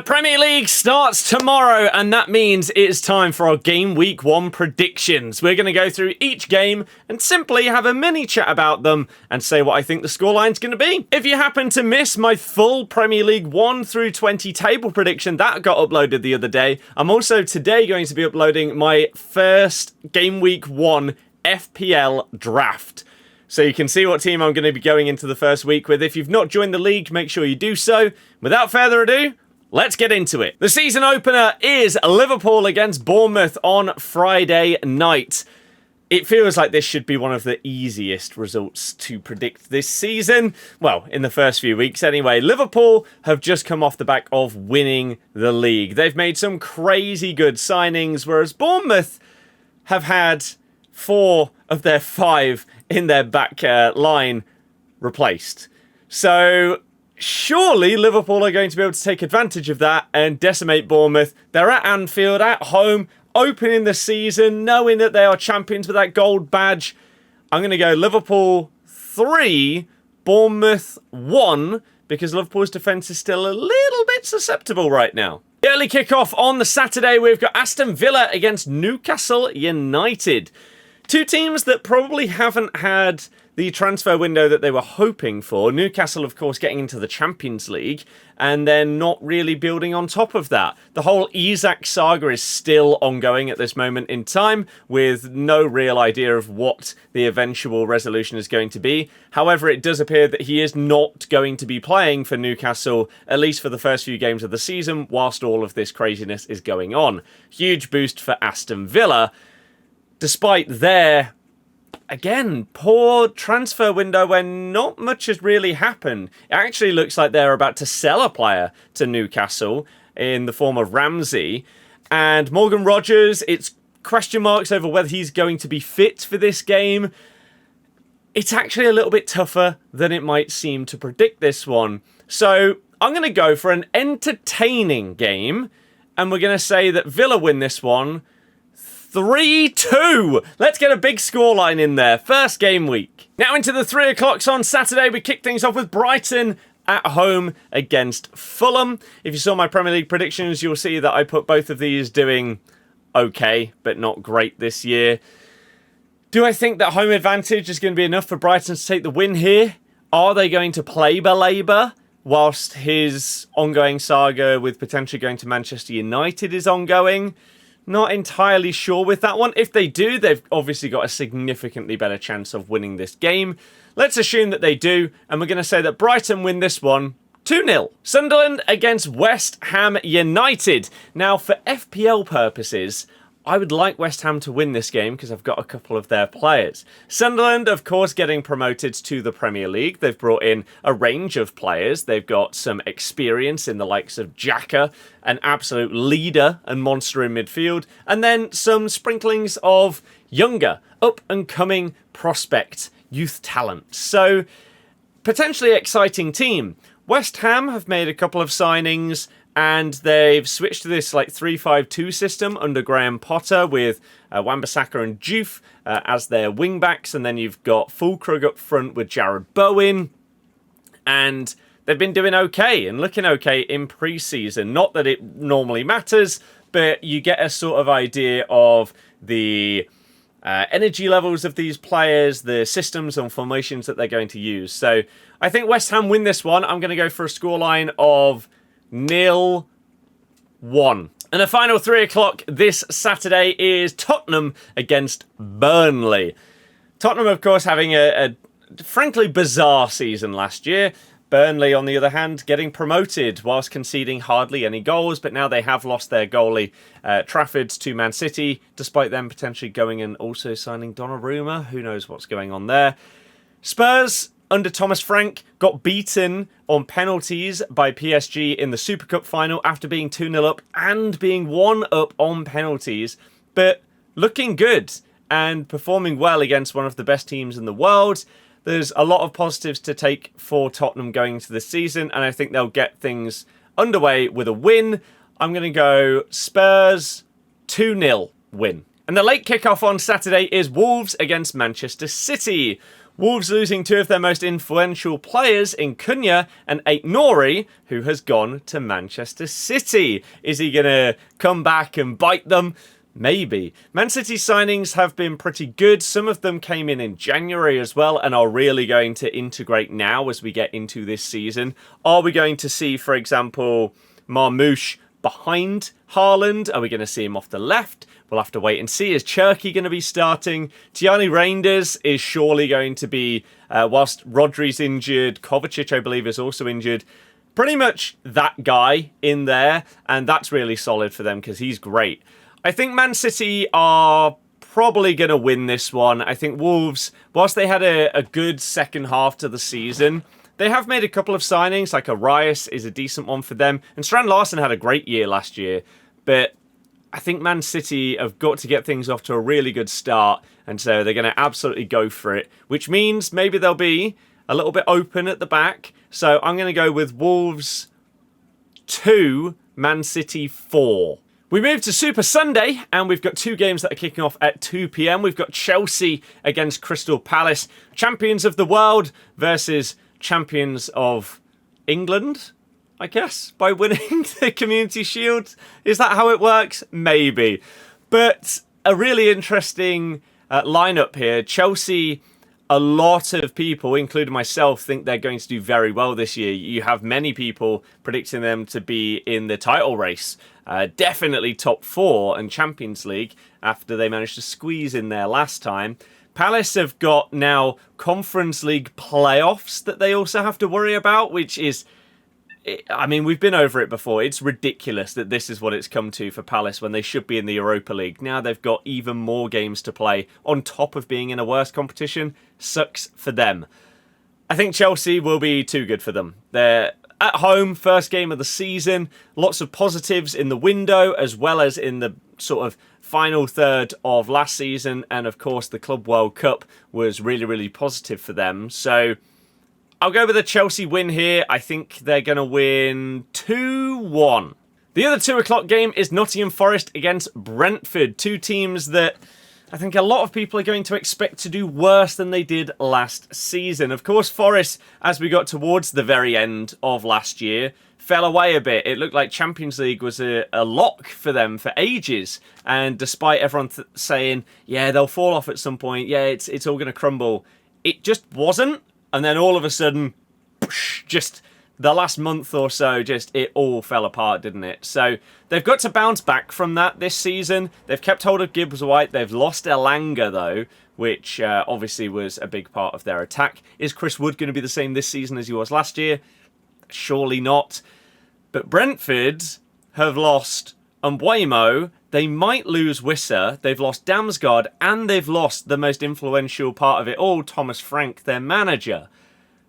Premier League starts tomorrow, and that means it's time for our Game Week 1 predictions. We're going to go through each game and simply have a mini chat about them and say what I think the scoreline's going to be. If you happen to miss my full Premier League 1 through 20 table prediction, that got uploaded the other day. I'm also today going to be uploading my first Game Week 1 FPL draft. So you can see what team I'm going to be going into the first week with. If you've not joined the league, make sure you do so. Without further ado, let's get into it. The season opener is Liverpool against Bournemouth on Friday night. It feels like this should be one of the easiest results to predict this season. Well, in the first few weeks anyway. Liverpool have just come off the back of winning the league. They've made some crazy good signings, whereas Bournemouth have had 4 of their 5 in their back line replaced. So surely Liverpool are going to be able to take advantage of that and decimate Bournemouth. They're at Anfield, at home, opening the season, knowing that they are champions with that gold badge. I'm going to go Liverpool 3, Bournemouth 1, because Liverpool's defence is still a little bit susceptible right now. The early kickoff on the Saturday, we've got Aston Villa against Newcastle United. 2 teams that probably haven't had the transfer window that they were hoping for. Newcastle, of course, getting into the Champions League and then not really building on top of that. The whole Isak saga is still ongoing at this moment in time with no real idea of what the eventual resolution is going to be. However, it does appear that he is not going to be playing for Newcastle, at least for the first few games of the season, whilst all of this craziness is going on. Huge boost for Aston Villa, despite their, again, poor transfer window when not much has really happened. It actually looks like they're about to sell a player to Newcastle in the form of Ramsey. And Morgan Rogers, it's question marks over whether he's going to be fit for this game. It's actually a little bit tougher than it might seem to predict this one. So I'm going to go for an entertaining game, and we're going to say that Villa win this one 3-2. Let's get a big scoreline in there. First game week. Now into the 3 o'clocks on Saturday. We kick things off with Brighton at home against Fulham. If you saw my Premier League predictions, you'll see that I put both of these doing okay, but not great this year. Do I think that home advantage is going to be enough for Brighton to take the win here? Are they going to play Baleba whilst his ongoing saga with potentially going to Manchester United is ongoing? Not entirely sure with that one. If they do, they've obviously got a significantly better chance of winning this game. Let's assume that they do, and we're going to say that Brighton win this one 2-0. Sunderland against West Ham United. Now, for FPL purposes, I would like West Ham to win this game because I've got a couple of their players. Sunderland, of course, getting promoted to the Premier League. They've brought in a range of players. They've got some experience in the likes of Xhaka, an absolute leader and monster in midfield, and then some sprinklings of younger, up-and-coming prospect youth talent. So, potentially exciting team. West Ham have made a couple of signings, and they've switched to this 3-5-2 system under Graham Potter with Wan-Bissaka and Diouf as their wing-backs. And then you've got Fulkrug up front with Jared Bowen. And they've been doing okay and looking okay in pre-season. Not that it normally matters, but you get a sort of idea of the energy levels of these players, the systems and formations that they're going to use. So I think West Ham win this one. I'm going to go for a scoreline of 0-1. And the final 3 o'clock this Saturday is Tottenham against Burnley. Tottenham, of course, having a frankly bizarre season last year. Burnley, on the other hand, getting promoted whilst conceding hardly any goals, but now they have lost their goalie, Trafford, to Man City, despite them potentially going and also signing Donnarumma. Who knows what's going on there. Spurs, under Thomas Frank, got beaten on penalties by PSG in the Super Cup final after being 2-0 up and being 1-up on penalties, but looking good and performing well against one of the best teams in the world. There's a lot of positives to take for Tottenham going into the season, and I think they'll get things underway with a win. I'm going to go Spurs 2-0 win. And the late kickoff on Saturday is Wolves against Manchester City. Wolves losing two of their most influential players in Cunha and Aït-Nouri, who has gone to Manchester City. Is he going to come back and bite them? Maybe. Man City's signings have been pretty good. Some of them came in January as well and are really going to integrate now as we get into this season. Are we going to see, for example, Marmoush behind Haaland? Are we going to see him off the left? We'll have to wait and see. Is Cherki going to be starting? Tierney Reinders is surely going to be, whilst Rodri's injured, Kovacic, I believe, is also injured. Pretty much that guy in there, and that's really solid for them because he's great. I think Man City are probably going to win this one. I think Wolves, whilst they had a good second half to the season, they have made a couple of signings, like Arias is a decent one for them, and Strand Larsen had a great year last year, but I think Man City have got to get things off to a really good start, and so they're going to absolutely go for it, which means maybe they'll be a little bit open at the back. So I'm going to go with Wolves 2, Man City 4. We move to Super Sunday, and we've got two games that are kicking off at 2 p.m. We've got Chelsea against Crystal Palace, champions of the world versus champions of England, I guess, by winning the Community Shield. Is that how it works? Maybe. But a really interesting lineup here. Chelsea, a lot of people, including myself, think they're going to do very well this year. You have many people predicting them to be in the title race. Definitely top 4 and Champions League after they managed to squeeze in there last time. Palace have got now Conference League playoffs that they also have to worry about, which is, I mean, we've been over it before. It's ridiculous that this is what it's come to for Palace when they should be in the Europa League. Now they've got even more games to play on top of being in a worse competition. Sucks for them. I think Chelsea will be too good for them. They're at home, first game of the season. Lots of positives in the window as well as in the sort of final third of last season. And of course, the Club World Cup was really, really positive for them. So I'll go with a Chelsea win here. I think they're going to win 2-1. The other 2 o'clock game is Nottingham Forest against Brentford. Two teams that I think a lot of people are going to expect to do worse than they did last season. Of course, Forest, as we got towards the very end of last year, fell away a bit. It looked like Champions League was a lock for them for ages. And despite everyone saying, yeah, they'll fall off at some point, yeah, it's all going to crumble, it just wasn't. And then all of a sudden, just the last month or so, just it all fell apart, didn't it? So they've got to bounce back from that this season. They've kept hold of Gibbs White. They've lost Elanga, though, which obviously was a big part of their attack. Is Chris Wood going to be the same this season as he was last year? Surely not. But Brentford have lost Mbeumo. They might lose Wissa. They've lost Damsgaard, and they've lost the most influential part of it all, Thomas Frank, their manager.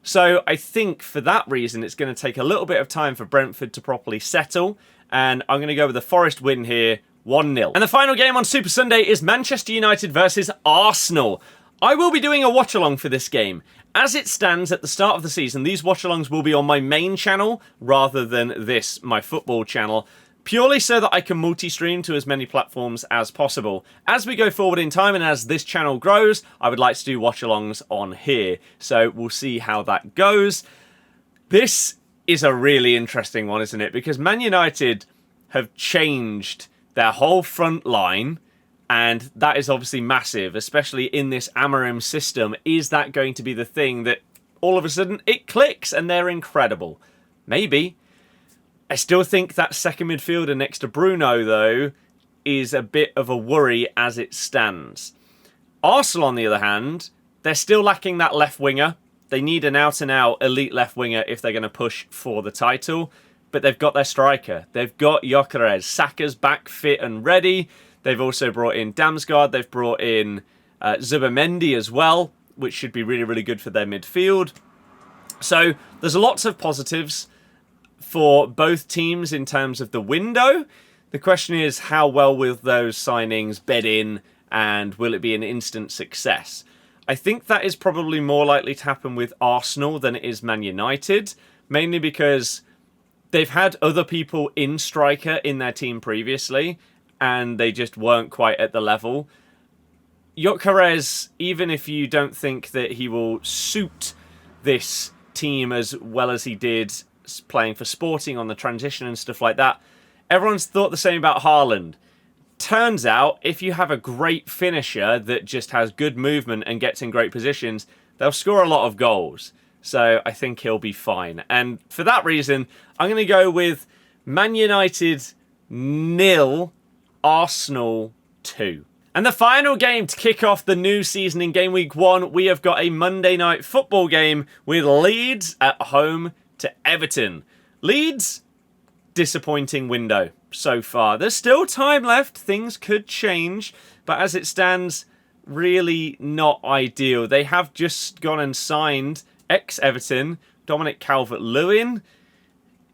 So I think for that reason, it's going to take a little bit of time for Brentford to properly settle. And I'm going to go with the Forest win here, 1-0. And the final game on Super Sunday is Manchester United versus Arsenal. I will be doing a watch-along for this game. As it stands at the start of the season, these watch-alongs will be on my main channel rather than this, my football channel, purely so that I can multi-stream to as many platforms as possible. As we go forward in time and as this channel grows, I would like to do watch-alongs on here. So we'll see how that goes. This is a really interesting one, isn't it? Because Man United have changed their whole front line, and that is obviously massive, especially in this Amorim system. Is that going to be the thing that all of a sudden it clicks and they're incredible? Maybe. I still think that second midfielder next to Bruno, though, is a bit of a worry as it stands. Arsenal, on the other hand, they're still lacking that left winger. They need an out-and-out elite left winger if they're going to push for the title. But they've got their striker. They've got Gyökeres. Saka's back fit and ready. They've also brought in Damsgaard. They've brought in Zubimendi as well, which should be really, really good for their midfield. So there's lots of positives for both teams in terms of the window. The question is, how well will those signings bed in, and will it be an instant success? I think that is probably more likely to happen with Arsenal than it is Man United, mainly because they've had other people in striker in their team previously, and they just weren't quite at the level. Gyökeres, even if you don't think that he will suit this team as well as he did playing for Sporting on the transition and stuff like that, everyone's thought the same about Haaland. Turns out, if you have a great finisher that just has good movement and gets in great positions, they'll score a lot of goals. So I think he'll be fine. And for that reason, I'm going to go with Man United 0, Arsenal 2. And the final game to kick off the new season in Game Week 1, we have got a Monday night football game with Leeds at home to Everton. Leeds, disappointing window so far. There's still time left. Things could change. But as it stands, really not ideal. They have just gone and signed ex-Everton Dominic Calvert-Lewin.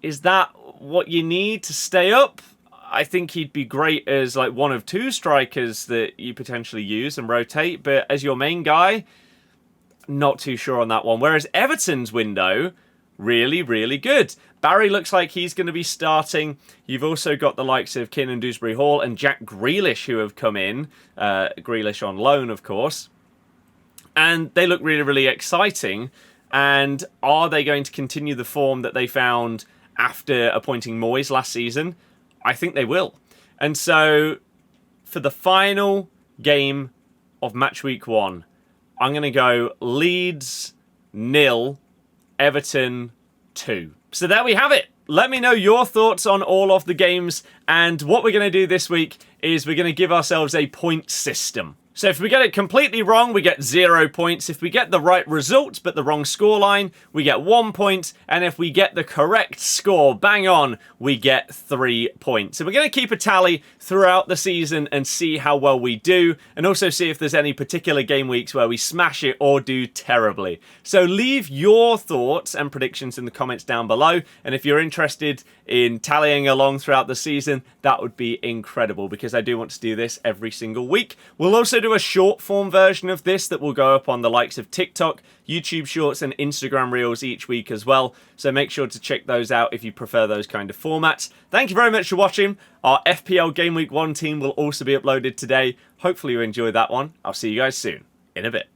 Is that what you need to stay up? I think he'd be great as like one of two strikers that you potentially use and rotate, but as your main guy, not too sure on that one. Whereas Everton's window, really, really good. Barry looks like he's going to be starting. You've also got the likes of Kiernan Dewsbury-Hall and Jack Grealish who have come in. Grealish on loan, of course. And they look really, really exciting. And are they going to continue the form that they found after appointing Moyes last season? I think they will. And so, for the final game of Match Week 1, I'm going to go Leeds 0, Everton 2. So there we have it. Let me know your thoughts on all of the games. And what we're going to do this week is we're going to give ourselves a point system. So if we get it completely wrong, we get 0 points. If we get the right result, but the wrong scoreline, we get 1 point. And if we get the correct score, bang on, we get 3 points. So we're going to keep a tally throughout the season and see how well we do. And also see if there's any particular game weeks where we smash it or do terribly. So leave your thoughts and predictions in the comments down below. And if you're interested in tallying along throughout the season, that would be incredible because I do want to do this every single week. We'll also do a short form version of this that will go up on the likes of TikTok, YouTube Shorts and Instagram Reels each week as well. So make sure to check those out if you prefer those kind of formats. Thank you very much for watching. Our FPL Game Week 1 team will also be uploaded today. Hopefully you enjoyed that one. I'll see you guys soon. In a bit.